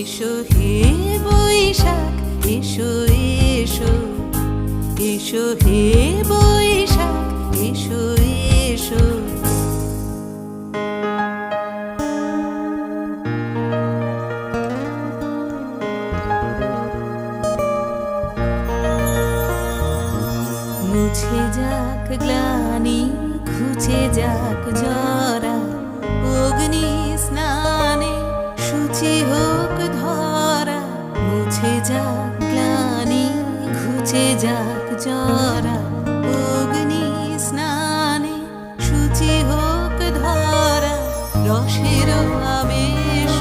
এসো হে বৈশাখ এসো এসো, এসো হে বৈশাখ এসো এসো। মুছে যাক গ্লানি ঘুচে যাক জরা, অগ্নি স্নানে শুচি হোক ধরা। মুছে যাক গ্লানি ঘুচে যাক জরা, অগ্নি স্নানে শুচি হোক ধরা। রসের আবেশ